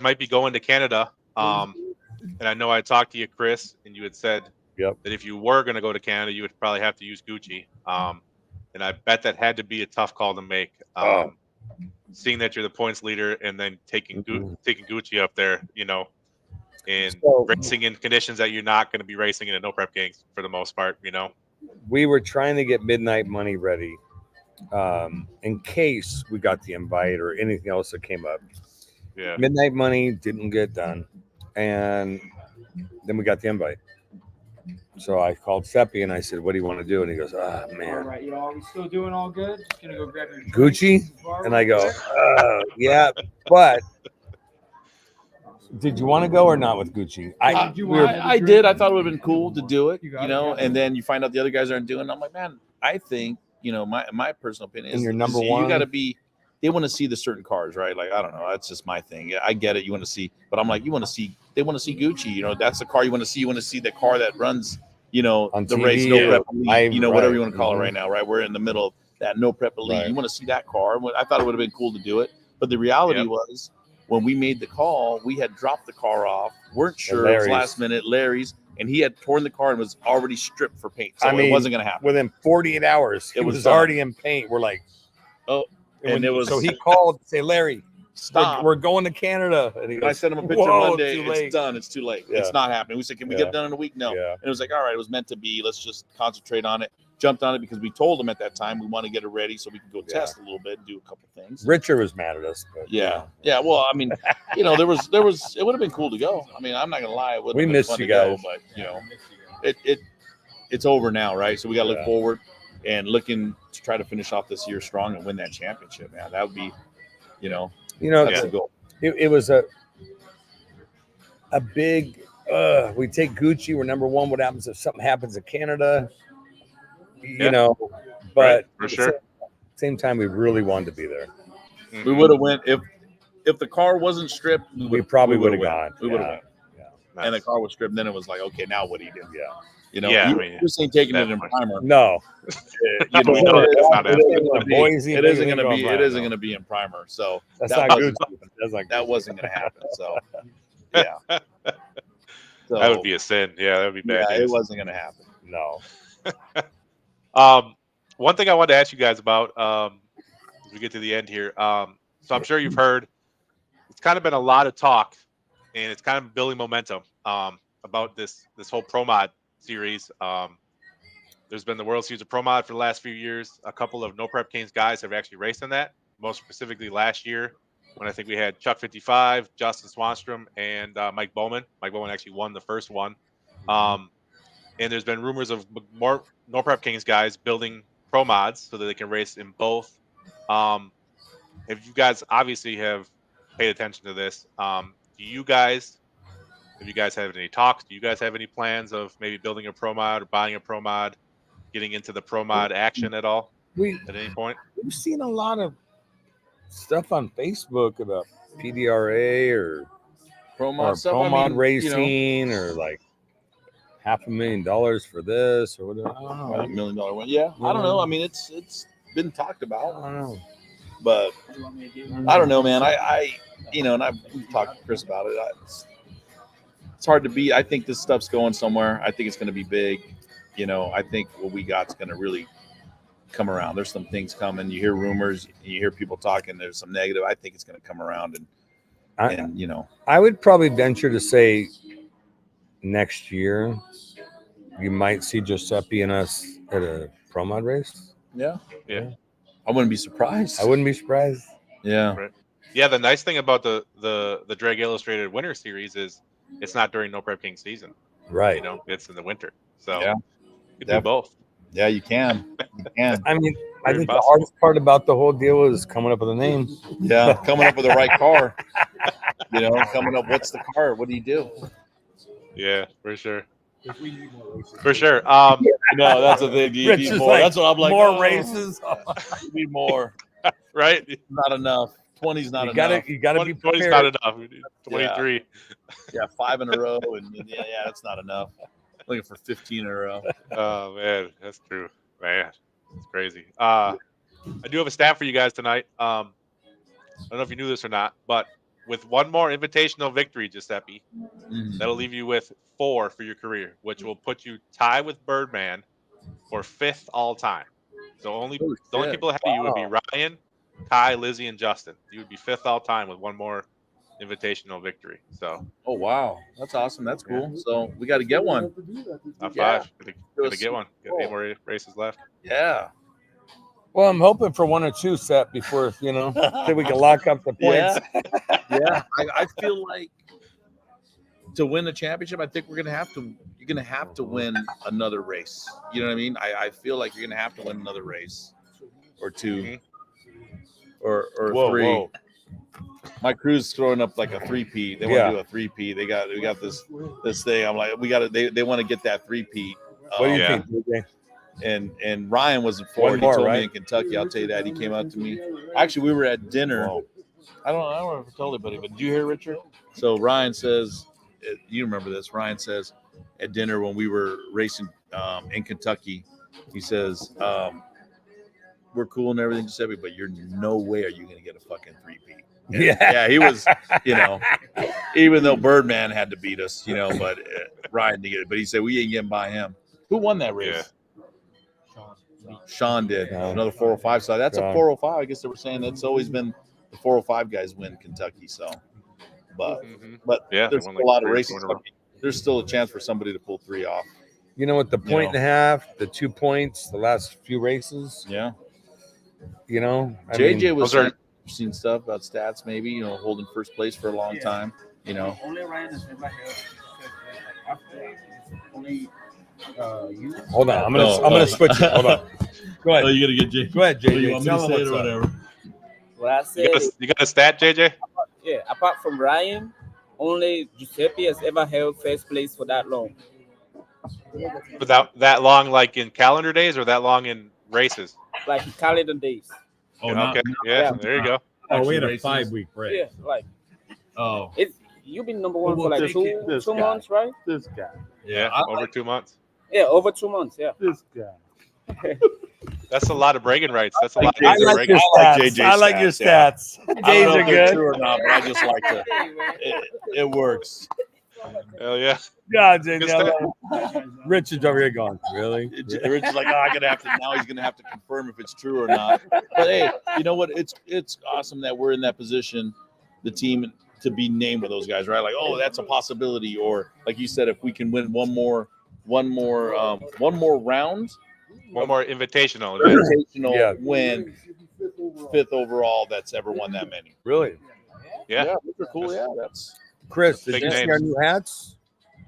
might be going to Canada. And I know I talked to you, Chris, and you had said that if you were going to go to Canada, you would probably have to use Gucci. And I bet that had to be a tough call to make. Seeing that you're the points leader and then taking Gucci up there, and racing in conditions that you're not going to be racing in a no prep games for the most part, We were trying to get Midnight Money ready in case we got the invite or anything else that came up. Yeah. Midnight Money didn't get done, and then we got the invite. So I called Seppi and I said, "What do you want to do?" And he goes, "Ah, man. All right, are we still doing all good? Just gonna go grab your Gucci?" And I go, "Yeah, but did you want to go or not with Gucci?" I did. I thought it would have been cool to do it, and then you find out the other guys aren't doing it. I'm like, man, I think, my personal opinion is, you're number one. You got to be. They want to see the certain cars, right? Like, I don't know. That's just my thing. I get it. You want to see, but I'm like, they want to see Gucci. That's the car you want to see. You want to see the car that runs, on the TV, race, no prep elite, whatever you want to call it Mm-hmm. right now, right? We're in the middle of that no prep elite. Right. You want to see that car. I thought it would have been cool to do it, but the reality was, when we made the call, we had dropped the car off, weren't sure, it was last minute, Larry's, and he had torn the car and was already stripped for paint. So it wasn't going to happen. Within 48 hours, it was already in paint. We're like, oh. And it was, so he called to say, "Larry, stop. We're going to Canada." And I sent him a picture Monday. It's done. It's too late. Yeah. It's not happening. We said, "Can we get it done in a week?" No. Yeah. And it was like, all right, it was meant to be. Let's just concentrate on it. Jumped on it because we told him at that time we want to get it ready so we can go test a little bit and do a couple things. Richard was mad at us. But, yeah. Well, I mean, there was. It would have been cool to go. I mean, I'm not gonna lie. It would. We missed you guys, but it's over now, right? So we got to look forward and looking to try to finish off this year strong and win that championship, man. That would be, You know, That's the goal. it was a big. We take Gucci. We're number one. What happens if something happens in Canada? You Yeah. know, Right, but for at the sure. same time, we really wanted to be there. We would have went if the car wasn't stripped. We probably would have went. gone. We would have went. Nice. And the car was stripped. And then it was like, okay, now what do you do? Yeah. You know, Yeah, you, I mean, you're saying taking it in definitely. primer. No, You know, We know that's not it isn't gonna be- Boise, it isn't ain't going to be. going It isn't primer. going to be in primer. So That's that not wasn't- Gucci. That's not that Gucci. wasn't going to happen. So yeah, so, That would be a sin. Yeah, that would be bad. yeah, it news. wasn't going to happen. No. One thing I wanted to ask you guys about as we get to the end here. So I'm sure you've heard it's kind of been a lot of talk, and it's kind of building momentum about this whole Pro Mod series. There's been the World Series of Pro Mod for the last few years. A couple of No Prep Kings guys have actually raced in that. Most specifically last year, when I think we had Chuck 55, Justin Swanstrom, and Mike Bowman. Mike Bowman actually won the first one. And there's been rumors of more No Prep Kings guys building Pro Mods so that they can race in both. If you guys obviously have paid attention to this, have you guys had any talks? Do you guys have any plans of maybe building a Pro Mod or buying a Pro Mod, getting into the Pro Mod action at all at any point? We've seen a lot of stuff on Facebook about PDRA or Pro Mod stuff. Pro I Mod mean, racing or like $500,000 for this or whatever. I don't know. $1 million one. Yeah, I don't know. I mean, it's been talked I about, don't know. but I don't know, man. I and I've talked to Chris about it. It's hard to be. I think this stuff's going somewhere. I think it's going to be big. I think what we got's going to really come around. There's some things coming. You hear rumors, you hear people talking. There's some negative. I think it's going to come around, and I would probably venture to say next year you might see Giuseppe and us at a Pro Mod race. yeah. I I wouldn't be surprised. I wouldn't be surprised. Yeah. Yeah, the nice thing about the Drag Illustrated Winter Series is it's not during No Prep King season. Right. It's in the winter. So Yeah. you can do both. Yeah, you can. You can. I mean, I Very think the possible. hardest part about the whole deal is coming up with a name. Yeah, coming up with the right car. Coming up. What's the car? What do you do? Yeah, for sure. For sure. No, that's the thing. You Rich need is more. like, That's what I'm like. more oh, races. You need more. Right? Not enough. 20's not You enough. gotta be 20's prepared. not enough. We need 23. Yeah, 5 in a row, and yeah, that's not enough. Looking for 15 in a row. Oh man, that's true. Man, it's crazy. I do have a stat for you guys tonight. I don't know if you knew this or not, but with one more invitational victory, Giuseppe, that'll leave you with 4 for your career, which will put you tied with Birdman for 5th all time. So the only people ahead of you would be Ryan, Kai, Lizzie, and Justin. You would be 5th all time with one more invitational victory. So Oh wow, that's awesome. That's cool. So we got to get one. top Yeah. 5. Gonna get one. Got 8 more races left. Yeah. Well, I'm hoping for 1 or 2 set before, so we can lock up the points. Yeah. I feel like to win the championship, I think you're gonna have to win another race. You know what I mean? I feel like you're gonna have to win another race or 2 or Whoa, 3. whoa. My crew's throwing up like a 3-peat. They want to do a 3-peat. We got this thing. I'm like, they want to get that 3-peat. What do you Yeah. think, DJ? And Ryan wasn't forward. more, He told right? me in Kentucky. I'll tell you that. He came out to me. Actually, we were at dinner. Whoa. I don't know if I told anybody, but did you hear Richard? So Ryan says, you remember this? Ryan says at dinner when we were racing in Kentucky, he says, "We're cool and everything, Giuseppe, but you're no way are you going to get a fucking 3-peat." Yeah, he was, even though Birdman had to beat us, but Ryan to get it. But he said we ain't getting by him. Who won that race? Sean did. Yeah. Another 405. So that's a Yeah. 405. I guess they were saying that's always been the 405 guys win Kentucky. So, but Yeah, there's they won a lot of 3 or races. 4 in a row. There's still a chance for somebody to pull 3 off. With the point and a half, the 2 points, the last few races, Yeah. JJ was Those are- seen stuff about stats, maybe holding first place for a long time. Only Ryan is like after only you. Hold on, I'm No, gonna switch it. Hold on. Go ahead. you gotta get Jay. Go ahead, You JJ. want me to Tell say them it or what's up. whatever? What I You said, got you got a stat, JJ? yeah, apart from Ryan, only Giuseppe has ever held first place for that long. Without that long, like in calendar days, or that long in races? Like calendar days. Oh, Okay, yeah, there you go. Oh, we had a races. 5-week break. Yeah, like Oh, it's you've been number one Well, for like this- two this two guy. months, right? This guy. Yeah, I over 2 months. Yeah, over 2 months. Yeah. This guy. That's a lot of bragging rights. That's a lot. I Of like bragging. your I like stats. JJ's I like your stats, yeah. stats. I don't J's know are if they're good. true or not, but I just like to. It works. Hell yeah. Yeah, Good JJ. stuff. Richard's over here going, really? Rich is like, oh, I gotta have to. Now he's gonna have to confirm if it's true or not. But hey, you know what? It's awesome that we're in that position, the team, to be named with those guys, right? Like, oh, that's a possibility. Or like you said, if we can win one more round, One more invitational event. invitational win, 5th overall that's ever won that many. Really? Yeah. Those are cool. Yeah, that's Chris, did Big you see names. our new hats?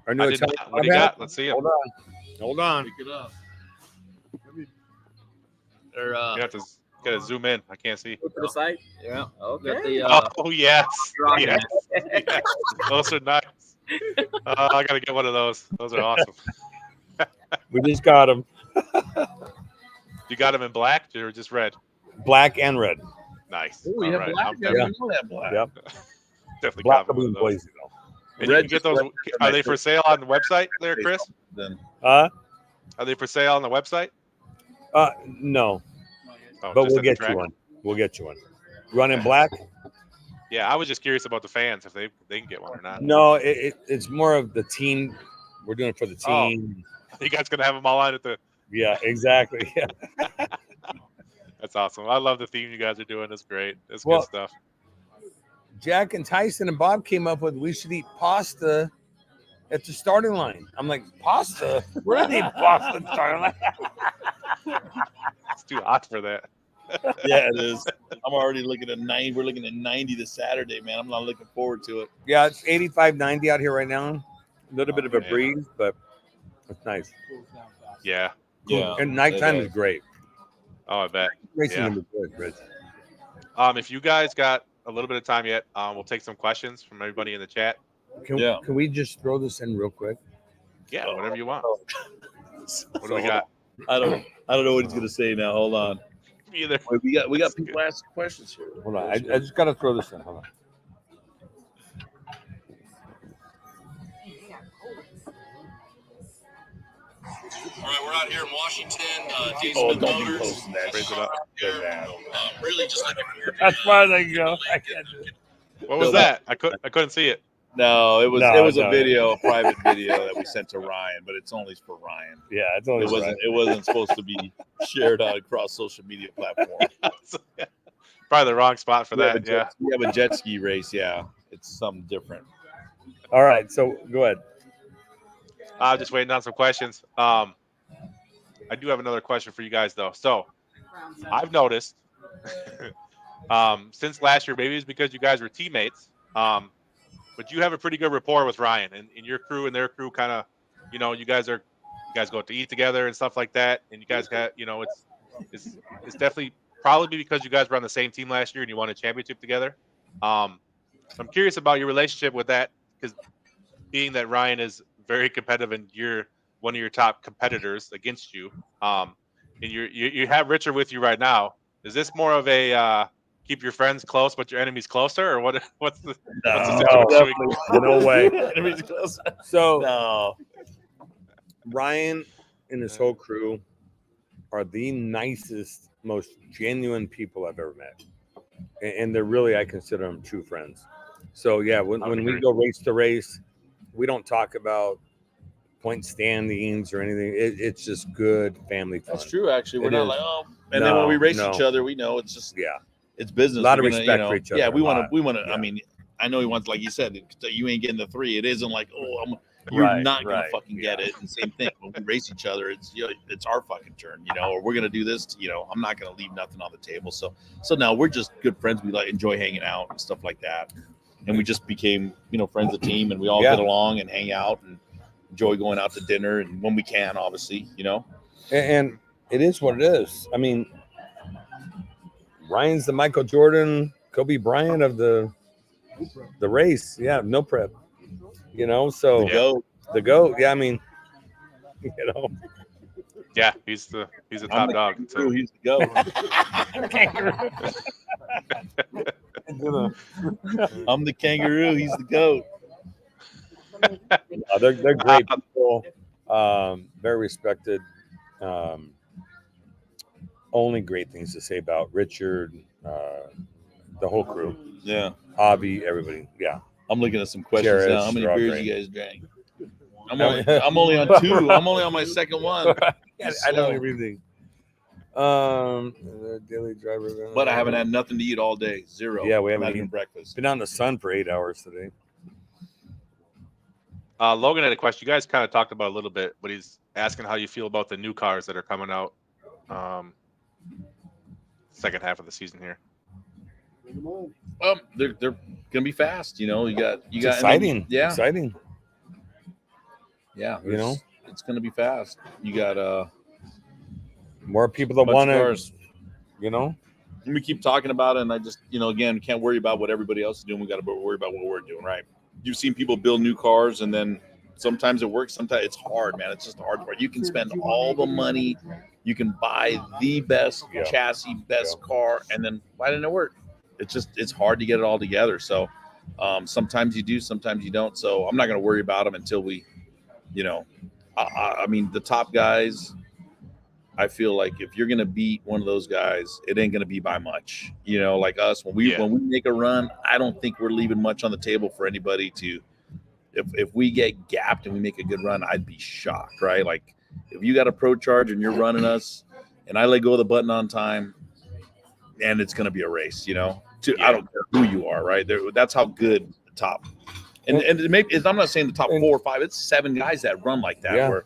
Our new I did Italian not. What do you hat? got? Let's see it. Hold on. pick it up. You have to gotta zoom in. I can't see. Go to the site. Yeah. Okay. Got the, Oh yes, yes. Yes. Those are nice. I gotta get one of those. Those are awesome. We just got them. You got them in black or just red? Black and red. Nice. Oh, All you have right. black. I'm Yeah. definitely, We know that black. Yep. definitely Black got one blue of those. blazy though. And you Red can get just those. red for Are my they for sale on the website there, Chris? Then Huh? Are they for sale on the website? No. Oh, But just we'll at the get track? you one. We'll get you one. Running black? Yeah, I was just curious about the fans if they can get one or not. No, it's more of the team. We're doing it for the Oh. team. You guys gonna have them all on at the? Yeah, exactly. Yeah. That's awesome. I love the theme you guys are doing. It's great. It's Well, good stuff. Jack and Tyson and Bob came up with we should eat pasta at the starting line. I'm like, pasta? We're not eating pasta at the starting line. It's too hot for that. yeah, it is. I'm already looking at 90. We're looking at 90 this Saturday, man. I'm not looking forward to it. Yeah, it's 85, 90 out here right now. A little bit of a man. breeze, but it's nice. Yeah. Yeah. And nighttime It is great. Oh, I bet. Racing Yeah. number good, Rich. If you guys got a little bit of time yet, we'll take some questions from everybody in the chat. Yeah. Can we just throw this in real quick? Yeah, whatever you want. What do we So, got? I don't know what he's gonna say now. Hold on. Me either. Wait, we got That's people good. asking questions here. Hold on. I just got to throw this in. Hold on. All right, we're out here in Washington. Oh, Giuseppe don't be Motors. posting that. Raise it up. Really just like As far as I can go. I can't do it. What was that? I couldn't see it. No, it was No, a no. video, a private video that we sent to Ryan, but it's only for Ryan. Yeah, it's only It wasn't supposed to be shared across social media platforms. Probably the wrong spot for that. Yeah. We have a jet ski race. Yeah, it's something different. All right, so go ahead. I'm just waiting on some questions. I do have another question for you guys though. So I've noticed since last year, maybe it's because you guys were teammates, but you have a pretty good rapport with Ryan and your crew and their crew. Kind of, you guys go out to eat together and stuff like that. And you guys got, it's definitely probably because you guys were on the same team last year and you won a championship together. I'm curious about your relationship with that, because being that Ryan is very competitive and you're one of your top competitors against you, and you have Richard with you right now. Is this more of a keep your friends close but your enemies closer, or what's the situation? No way. Enemies close. So No. Ryan and his whole crew are the nicest, most genuine people I've ever met, and they're really, I consider them true friends. So yeah, when we go race to race, we don't talk about point standings or anything. It's just good family fun. That's true. Actually, we're It not is. like, oh, and then when we race No. each other, we know it's just Yeah, it's business. A lot of We're gonna, respect for each other, Yeah, we a want lot. to. Yeah. I mean, I know he wants, like you said, you ain't getting the 3. It isn't like, oh, you're Right, not gonna right, fucking get yeah. it. And same thing when we race each other, it's it's our fucking turn, or we're gonna do this. I'm not gonna leave nothing on the table. So now we're just good friends. We enjoy hanging out and stuff like that. And we just became, friends of the team, and we all Yeah. get along and hang out and enjoy going out to dinner, and when we can, obviously, and it is what it is. I mean, Ryan's the Michael Jordan, Kobe Bryant of the race. Yeah, no prep. You know, so the GOAT. Yeah, I mean, you know. Yeah, he's the top dog. So. He's the GOAT. I'm the kangaroo. He's the GOAT. They're great people. Very respected. Only great things to say about Richard, the whole crew. Yeah. Avi, everybody. Yeah. I'm looking at some questions now. How many they're all beers great. you guys drank? I'm only on 2. I'm only on my second one. I don't even think. Daily driver. But I haven't had nothing to eat all day. 0. Yeah, we haven't not eaten even breakfast. Been out in the sun for 8 hours today. Logan had a question. You guys kind of talked about a little bit, but he's asking how you feel about the new cars that are coming out second half of the season here. They're gonna be fast. You know, you got Exciting. Yeah, Exciting. Yeah, you know, it's gonna be fast. You got more people that want to. You know, and we keep talking about it, and I just, again, can't worry about what everybody else is doing. We got to worry about what we're doing, right? You've seen people build new cars, and then sometimes it works. Sometimes it's hard, man. It's just the hard part. You can spend all the money, you can buy the best chassis, best car, and then why didn't it work? It's hard to get it all together. So sometimes you do, sometimes you don't. So I'm not going to worry about them until we, I mean, the top guys. I feel like if you're gonna beat one of those guys, it ain't gonna be by much. Like us, when we make a run, I don't think we're leaving much on the table for anybody to. If we get gapped and we make a good run, I'd be shocked, right? Like if you got a pro charge and you're running us, and I let go of the button on time, and it's gonna be a race. I don't care who you are, right? That's how good the top. And I'm not saying the top 4 or 5. It's 7 guys that run like that. Where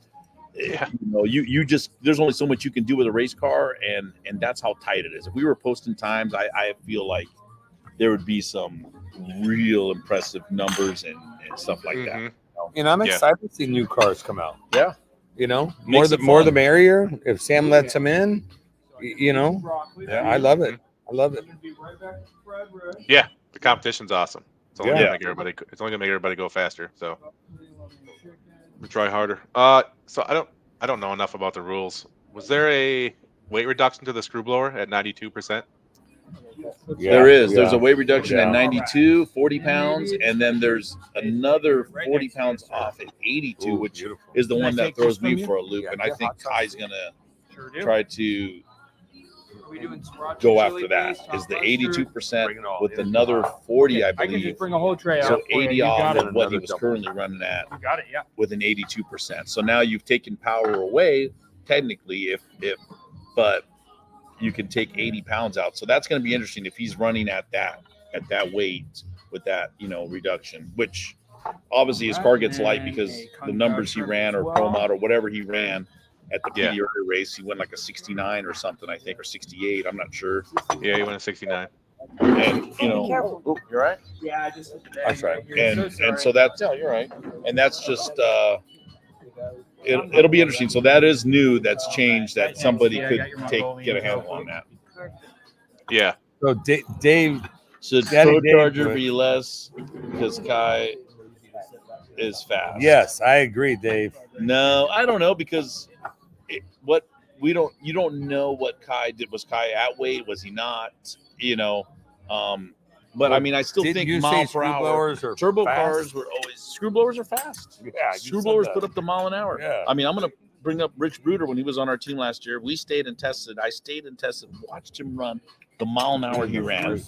you just, there's only so much you can do with a race car, and that's how tight it is. If we were posting times, I feel like there would be some real impressive numbers and stuff like that. I'm excited to see new cars come out. Yeah, more the merrier. If Sam lets them in, I love it. I love it. Yeah, the competition's awesome. It's only gonna make everybody go faster. So we try harder. So I don't know enough about the rules. Was there a weight reduction to the screw blower at 92%? There is. There's a weight reduction at 92, 40 pounds, and then there's another 40 pounds off at 82, which is the one that throws me for a loop. And I think Kai's gonna try to go after that. Is the 82% with another 40, I believe. I can just bring a whole tray so out. 80 off of what he was currently running at. You got it, yeah. With an 82%. So now you've taken power away, technically, but you can take 80 pounds out. So that's going to be interesting if he's running at that weight with that, reduction, which obviously his car gets light because the numbers he ran or pro mod or whatever he ran at the PDR race, he went like a 69 or something, I think, or 68. I'm not sure. Yeah, he went a 69. And you're right. Yeah, I just. That's right. And so that's you're right. And that's just it'll be interesting. So that is new. That's changed. That somebody could get a handle on that. Yeah. So Dave, should pro charger be less because Kai is fast? Yes, I agree, Dave. No, I don't know because you don't know what Kai did. Was Kai at weight? Was he not? But I mean, I still think mile per hour. Turbo cars were always screw blowers are fast. Yeah, screw blowers put up the mile an hour. Yeah. I mean, I'm gonna bring up Rich Bruder when he was on our team last year. We stayed and tested. I stayed and tested, watched him run the mile an hour he ran,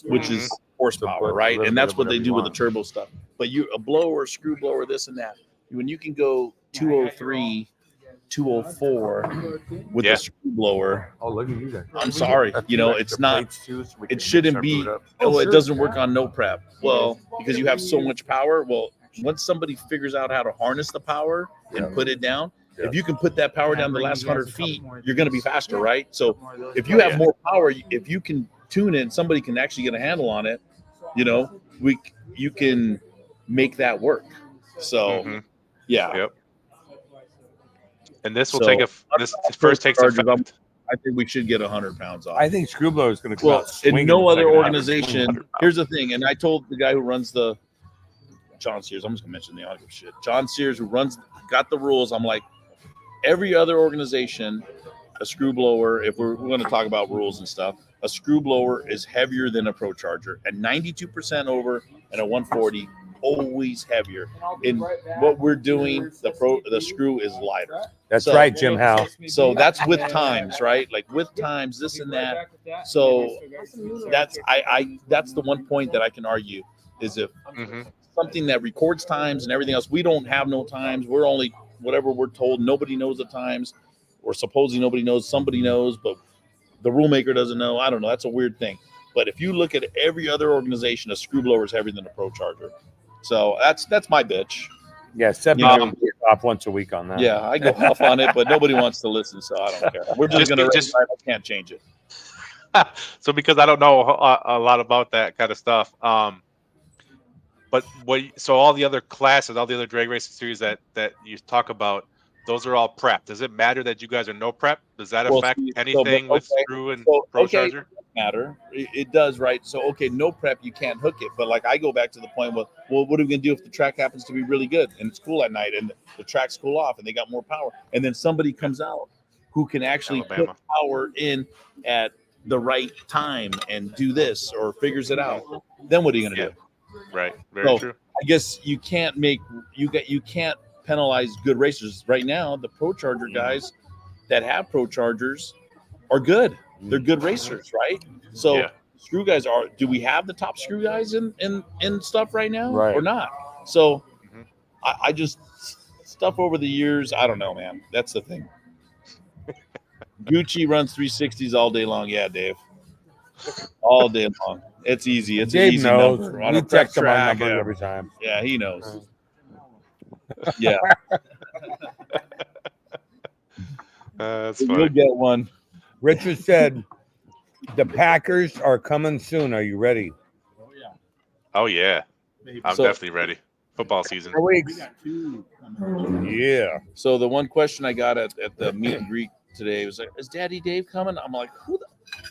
which is horsepower, right? And that's what they do with the turbo stuff. But a blower, screw blower, this and that. When you can go 203, 204 with the screw blower. Oh, look at you guys. I'm sorry. It's not. It shouldn't be. Oh, it doesn't work on no prep. Well, because you have so much power. Well, once somebody figures out how to harness the power and put it down, if you can put that power down the last 100 feet, you're going to be faster, right? So if you have more power, if you can tune it, somebody can actually get a handle on it. You can make that work. So, yeah. Yep. And this will this first takes effect. I think we should get 100 pounds off. I think Screwblower is going to come Well, out swinging. in no the other second half. organization. Here's the thing, and I told the guy who runs the John Sears. I'm just gonna mention the audio shit. John Sears, who got the rules. I'm like, every other organization, a screw blower. If we're going to talk about rules and stuff, a screw blower is heavier than a Pro Charger, and 92% over, and a 140 always heavier. In what we're doing, the screw is lighter. That's right, Jim Howe. So that's with times, right? Like with times, this and that. So that's that's the one point that I can argue is if something that records times and everything else, we don't have no times. We're only whatever we're told. Nobody knows the times, or supposedly nobody knows. Somebody knows, but the rule maker doesn't know. I don't know. That's a weird thing. But if you look at every other organization, a screw blower is heavier than a Pro Charger. So that's my bitch. Yeah, 7 off once a week on that. Yeah, I go off on it, but nobody wants to listen, so I don't care. We're just gonna I can't change it. So because I don't know a lot about that kind of stuff, but so all the other classes, all the other drag racing series that you talk about, those are all prep. Does it matter that you guys are no prep? Does that affect anything with screw and Pro Charger? Matter. It does, right? So, okay, no prep, you can't hook it. But like I go back to the point with, well, what are we going to do if the track happens to be really good and it's cool at night and the track's cool off and they got more power? And then somebody comes out who can actually put power in at the right time and do this or figures it out. Then what are you going to do? Right. Very true. I guess you can't you can't penalize good racers. Right now, the Pro Charger guys that have Pro Chargers are good. They're good racers, right? So screw guys do we have the top screw guys in stuff right now or not? So I just stuff over the years, I don't know, man. That's the thing. Gucci runs 360s all day long. Yeah, Dave. All day long. It's easy. It's Dave an easy knows. number. We text him our number every time. Yeah, he knows. Yeah. That's funny. You'll get one. Richard said, the Packers are coming soon. Are you ready? Oh, yeah. I'm definitely ready. Football season. 4 weeks. Yeah. So the one question I got at the meet and greet today was like, is Daddy Dave coming? I'm like,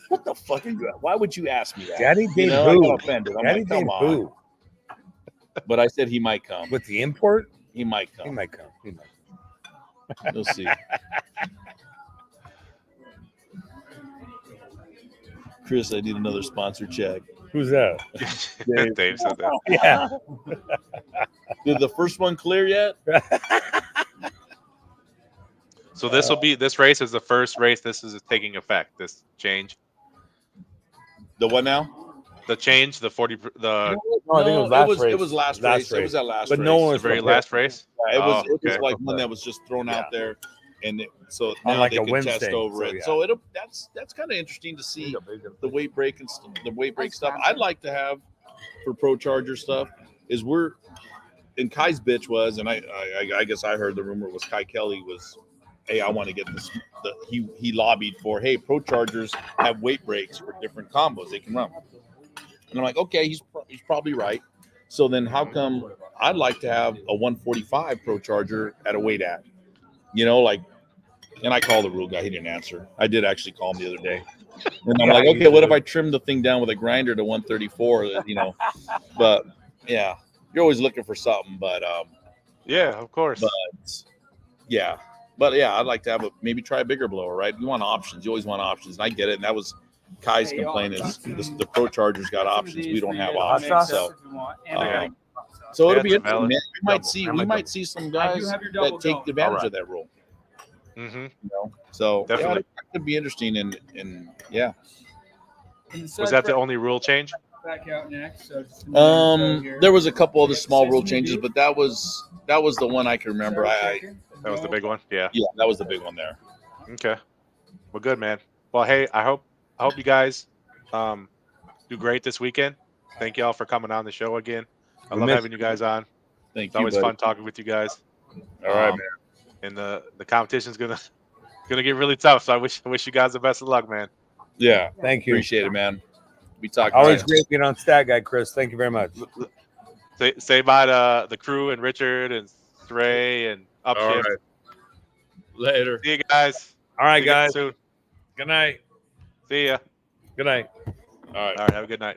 what the fuck are you at? Why would you ask me that? Daddy Dave I got offended. I'm Daddy like, come Dave on. who? But I said he might come. With the import? He might come. He might come. We'll see. Chris, I need another sponsor check. Who's that? Dave said that. Yeah. Did the first one clear yet? So this race is the first race. This is taking effect. This change. The what now? The change. The 40. The No, I think it was last race. It was last race. It was that last but race. no one the was very prepared. last race. Yeah, it was okay. like one that was just thrown out there, and so On now like they a can test Wednesday, over so it. yeah. So that's kind of interesting to see the weight break and the weight break stuff. I'd like to have for Pro Charger stuff is we're and Kai's bitch was, and I guess I heard the rumor was Kai Kelly was, hey, I want to get this. He lobbied for, hey, Pro Chargers have weight breaks for different combos they can run. And I'm like, okay, he's probably right. So then how come I'd like to have a 145 Pro Charger at a weight at? You know, like, and I called the rule guy. He didn't answer. I did actually call him the other day. And I'm like, okay, what if I trim the thing down with a grinder to 134? You know, but yeah, you're always looking for something. But yeah, of course. But yeah, I'd like to have maybe try a bigger blower, right? You want options. You always want options, and I get it. And that was Kai's complaint is the Pro Chargers got options. We don't have options. So it'll be interesting, man. We might see some guys that take advantage of that rule. Mm-hmm. You know? So definitely that could be interesting. And yeah. Was that the only rule change? Back out next. There was a couple other small rule changes, but that was the one I can remember. That was the big one. Yeah. Yeah, that was the big one there. Okay. Well, good, man. Well, hey, I hope you guys do great this weekend. Thank you all for coming on the show again. I love having you guys on. Thank you. It's always fun talking with you guys. All right, man. And the competition's gonna get really tough. So I wish you guys the best of luck, man. Yeah. Thank you. Appreciate it, man. We talk. Always great being on Stat Guy, Chris. Thank you very much. Say bye to the crew and Richard and Stray and Upshift. All right. Later. See you guys. All right, guys. Soon. Good night. See ya. Good night. All right. All right. Have a good night.